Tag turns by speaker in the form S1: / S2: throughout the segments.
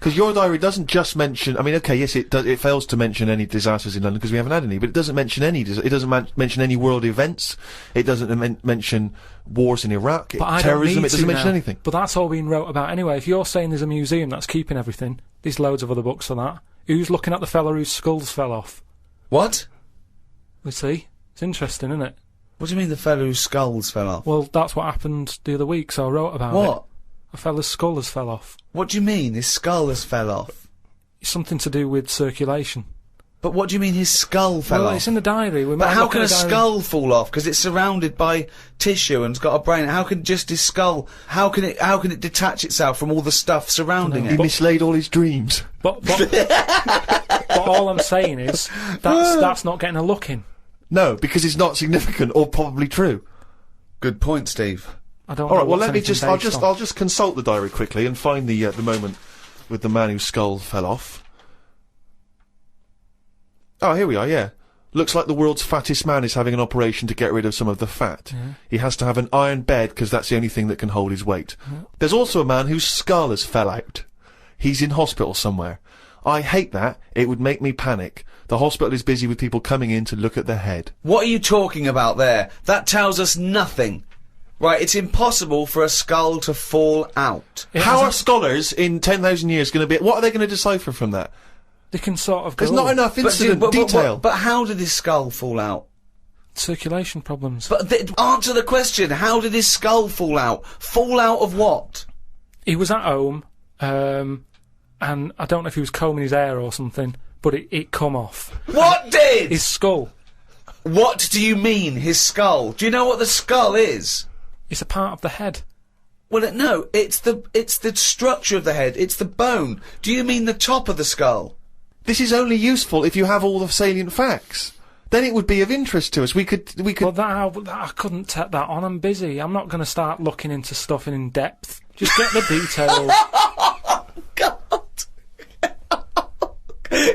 S1: Because your diary doesn't just mention. I mean, okay, yes, it does. It fails to mention any disasters in London because we haven't had any. But it doesn't mention any. It doesn't mention any world events. It doesn't mention wars in Iraq, terrorism. It doesn't mention anything.
S2: But that's all being wrote about anyway. If you're saying there's a museum that's keeping everything, there's loads of other books for that. Who's looking at the fella whose skulls fell off?
S3: What?
S2: We see. It's interesting, isn't it?
S3: What do you mean the fellow whose skulls fell off?
S2: Well, that's what happened the other week, so I wrote about it.
S3: What?
S2: A fella's skull has fell off.
S3: What do you mean his skull has fell off?
S2: It's something to do with circulation.
S3: But what do you mean his skull fell off?
S2: Well, it's in the diary.
S3: But how can a skull fall off? Because it's surrounded by tissue and it's got a brain. How can just his skull? How can it detach itself from all the stuff surrounding it?
S1: He mislaid all his dreams.
S2: But all I'm saying is that's not getting a look in.
S1: No, because it's not significant or probably true.
S3: Good point, Steve.
S2: I don't.
S1: All right. Well, let me just. I'll just consult the diary quickly and find the moment with the man whose skull fell off. Oh, here we are. Yeah. Looks like the world's fattest man is having an operation to get rid of some of the fat.
S2: Yeah.
S1: He has to have an iron bed because that's the only thing that can hold his weight. Yeah. There's also a man whose skull has fell out. He's in hospital somewhere. I hate that. It would make me panic. The hospital is busy with people coming in to look at the head.
S3: What are you talking about there? That tells us nothing. Right, it's impossible for a skull to fall out.
S1: How are scholars in 10,000 years going to be... What are they going to decipher from that?
S2: They can sort of go...
S1: There's not enough incident detail.
S3: But how did his skull fall out?
S2: Circulation problems.
S3: But answer the question. How did his skull fall out? Fall out of what?
S2: He was at home, and I don't know if he was combing his hair or something, but it come off.
S3: What did?
S2: His skull.
S3: What do you mean, his skull? Do you know what the skull is?
S2: It's a part of the head.
S3: Well, no, it's the structure of the head. It's the bone. Do you mean the top of the skull?
S1: This is only useful if you have all the salient facts. Then it would be of interest to us. We could.
S2: Well, I couldn't take that on. I'm busy. I'm not going to start looking into stuff in depth. Just get the details.
S3: God.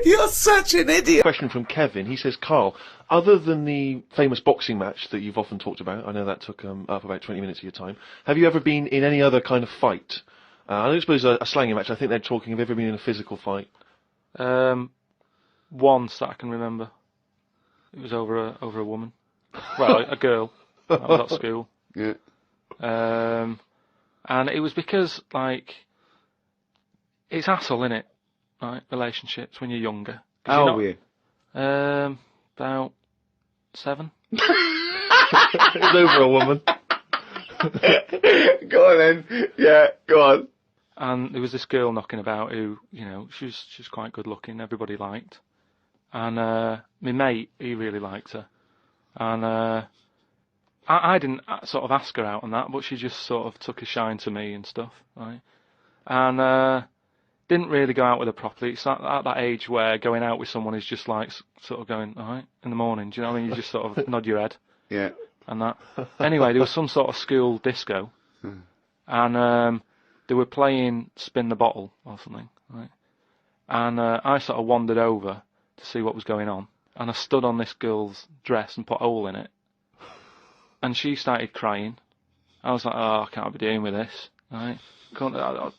S3: You're such an idiot.
S1: Question from Kevin. He says, Carl, other than the famous boxing match that you've often talked about, I know that took up about 20 minutes of your time, have you ever been in any other kind of fight? I don't suppose a slanging match. I think they're talking, have you ever been in a physical fight?
S2: Once that I can remember. It was over a woman. Well, a girl. I was at school.
S3: Yeah.
S2: And it was because, like, it's hassle, innit? Right, relationships when you're younger.
S3: How old were you?
S2: About 7.
S1: It was over a woman.
S3: Go on then. Yeah, go on.
S2: And there was this girl knocking about who, you know, she's quite good looking, everybody liked. And my mate, he really liked her. And I didn't sort of ask her out on that, but she just sort of took a shine to me and stuff, right? And didn't really go out with her properly. It's at that age where going out with someone is just like sort of going, all right, in the morning. Do you know what I mean? You just sort of nod your head.
S3: Yeah.
S2: And that. Anyway, there was some sort of school disco. And they were playing Spin the Bottle or something, right? And I sort of wandered over to see what was going on. And I stood on this girl's dress and put a hole in it. And she started crying. I was like, oh, I can't be dealing with this, right? You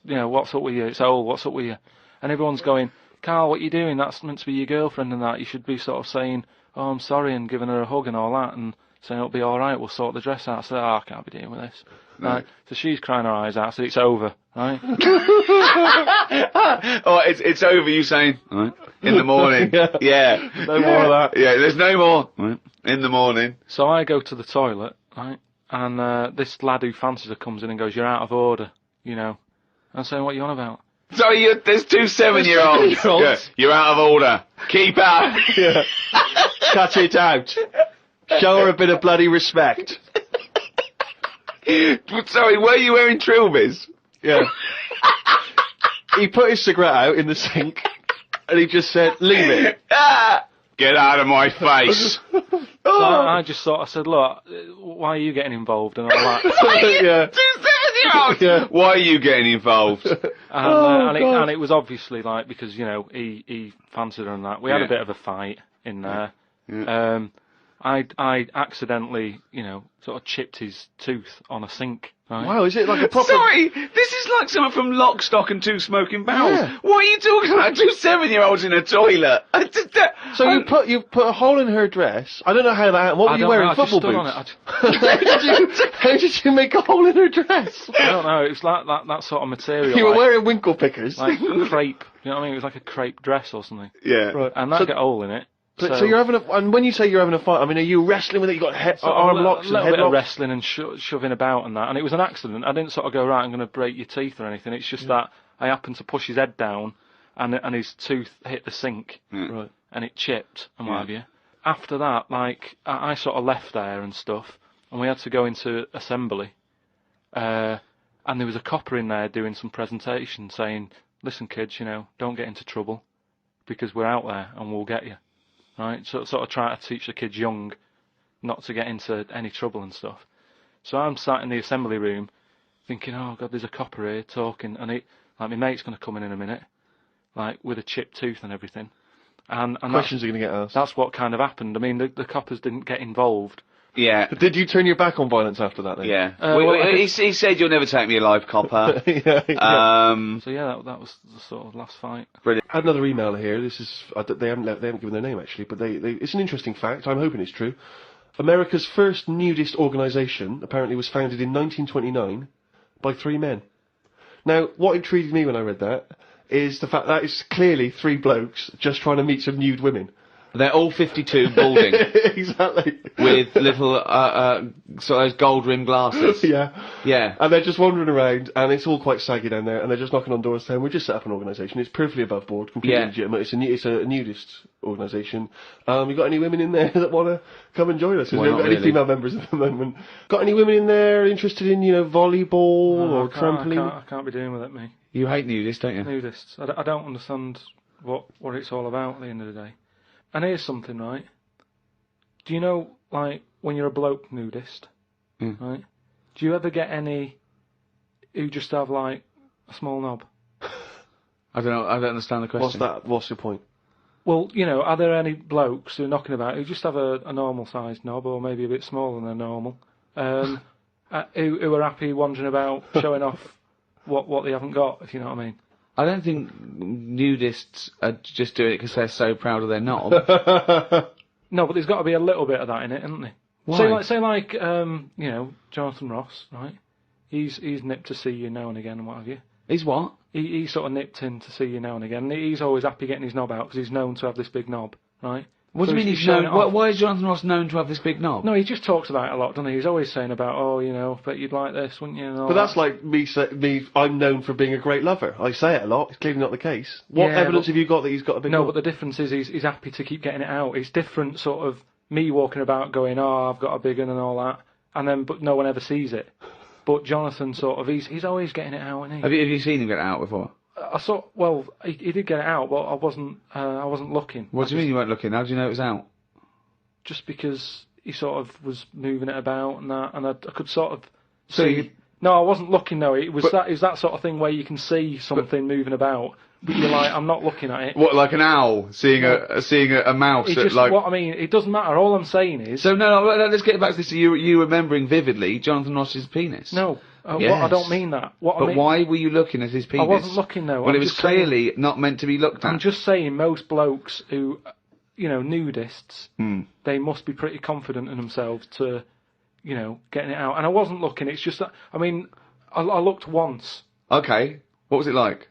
S2: know, what's up with you? It's old, what's up with you? And everyone's going, Carl, what are you doing? That's meant to be your girlfriend and that. You should be sort of saying, oh, I'm sorry, and giving her a hug and all that, and saying it'll be alright, we'll sort the dress out. I said, oh, I can't be dealing with this. Right. So she's crying her eyes out, I said, it's over, right?
S3: Oh, it's over, you saying, right, in the morning. Yeah.
S1: No more of that.
S3: Yeah, there's no more. Right. In the morning.
S2: So I go to the toilet, right? And this lad who fancies her comes in and goes, you're out of order. You know, I'm saying, what are you on about?
S3: Sorry, there's 2 7-year-olds. Yeah, you're out of order. Keep out.
S1: Yeah. Cut it out. Show her a bit of bloody respect.
S3: Sorry, were you wearing trilbies?
S1: Yeah. He put his cigarette out in the sink, and he just said, leave it.
S3: Get out of my face.
S2: So I just sort of said, look, why are you getting involved and all that?
S3: Yeah. 2 7-year-olds. Yeah. Why are you getting involved?
S2: And it was obviously like because you know he fancied her and that. We had a bit of a fight in there, I accidentally, sort of chipped his tooth on a sink. Right?
S1: Wow, is it like a proper...
S3: Sorry, this is like someone from Lock, Stock and Two Smoking Barrels.
S1: Yeah.
S3: What are you talking about? 2 7-year-olds in a toilet.
S1: So you put a hole in her dress. I don't know how that happened. What were you wearing? Football boots? How did you make a hole in her dress?
S2: I don't know. It was like that sort of material.
S1: You were wearing winkle pickers.
S2: Like crepe. You know what I mean? It was like a crepe dress or something.
S3: Yeah.
S1: Right.
S2: And that got a hole in it.
S1: So you're having and when you say you're having a fight, I mean, are you wrestling with it? You got arm locks and
S2: a little
S1: head
S2: bit of
S1: locks?
S2: wrestling and shoving about and that. And it was an accident. I didn't sort of go, right, I'm going to break your teeth or anything. It's just that I happened to push his head down and his tooth hit the sink.
S1: Right.
S2: And it chipped and what have you. After that, like, I sort of left there and stuff, and we had to go into assembly. And there was a copper in there doing some presentation saying, listen, kids, don't get into trouble because we're out there and we'll get you. Right? So sort of trying to teach the kids young not to get into any trouble and stuff. So I'm sat in the assembly room thinking, oh, God, there's a copper here talking, and my mate's going to come in a minute, like, with a chipped tooth and everything. And
S1: Questions are going to get asked.
S2: That's what kind of happened. I mean, the coppers didn't get involved.
S3: Yeah.
S1: Did you turn your back on violence after that then?
S3: Yeah. He said, you'll never take me alive, copper.
S1: Yeah.
S2: So yeah, that was the sort of last fight.
S3: Brilliant.
S1: I had another email here. This is they haven't given their name actually, but it's an interesting fact. I'm hoping it's true. America's first nudist organisation apparently was founded in 1929 by 3 men. Now, what intrigued me when I read that is the fact that it's clearly 3 blokes just trying to meet some nude women.
S3: They're all 52 balding.
S1: Exactly.
S3: With little, sort of those gold-rimmed glasses.
S1: Yeah.
S3: Yeah.
S1: And they're just wandering around, and it's all quite saggy down there, and they're just knocking on doors saying, we just set up an organisation, it's perfectly above board, completely legitimate, it's a nudist organisation. You got any women in there that want to come and join us? We haven't got any female members at the moment. Got any women in there interested in, volleyball or trampoline?
S2: I can't be doing with it, me.
S3: You hate nudists, don't you?
S2: Nudists. I don't understand what it's all about at the end of the day. And here's something, right? Do you know, like, when you're a bloke nudist, right? Do you ever get any who just have, like, a small knob?
S3: I don't know. I don't understand the question.
S1: What's that? What's your point?
S2: Well, are there any blokes who are knocking about who just have a normal-sized knob, or maybe a bit smaller than normal, who are happy wandering about showing off what they haven't got, if you know what I mean?
S3: I don't think nudists are just doing it because they're so proud of their knob.
S2: No, but there's got to be a little bit of that in it, isn't there?
S3: Why?
S2: Say like Jonathan Ross, right? He's nipped to see you now and again and what have you.
S3: He's what?
S2: He sort of nipped in to see you now and again. He's always happy getting his knob out because he's known to have this big knob, right?
S3: What do you mean he's known? Why is Jonathan Ross known to have this big knob?
S2: No, he just talks about it a lot, doesn't he? He's always saying about, bet you'd like this, wouldn't you? And all
S1: But that's like me. I'm known for being a great lover. I say it a lot. It's clearly not the case. What evidence have you got that he's got a big?
S2: No,
S1: knob?
S2: but the difference is he's happy to keep getting it out. It's different, sort of me walking about going, I've got a big one and all that, but no one ever sees it. But Jonathan sort of he's always getting it out, isn't he?
S3: Have you seen him get it out before?
S2: I saw. Well, he did get it out, but I wasn't looking.
S3: What do you mean you weren't looking? How do you know it was out?
S2: Just because he sort of was moving it about and that, and I could sort of see. No, I wasn't looking. No, it was that sort of thing where you can see something moving about, but you're like, I'm not looking at it.
S3: What, like an owl seeing a mouse?
S2: What I mean, it doesn't matter. All I'm saying is.
S3: So no, let's get back to this. You remembering vividly Jonathan Ross's penis?
S2: No,
S3: yes.
S2: I don't mean that.
S3: Why were you looking at his penis?
S2: I wasn't looking though.
S3: Well, it was clearly not meant to be looked at.
S2: I'm just saying, most blokes who, nudists, they must be pretty confident in themselves to, getting it out. And I wasn't looking. It's just that. I mean, I looked once.
S3: Okay, what was it like?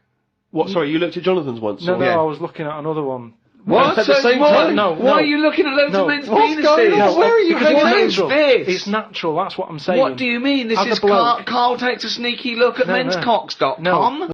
S1: What? Sorry, you looked at Jonathan's once?
S2: No, I was looking at another one.
S3: What?
S1: At the same time?
S2: No.
S3: Why are you looking at loads of men's penises?
S1: Where are you
S3: Because
S1: hanging
S3: it's
S1: out?
S3: this.
S2: It's natural. That's what I'm saying.
S3: What do you mean? This
S2: As a
S3: is
S2: bloke.
S3: Carl takes a sneaky look at menscocks.com.
S2: No.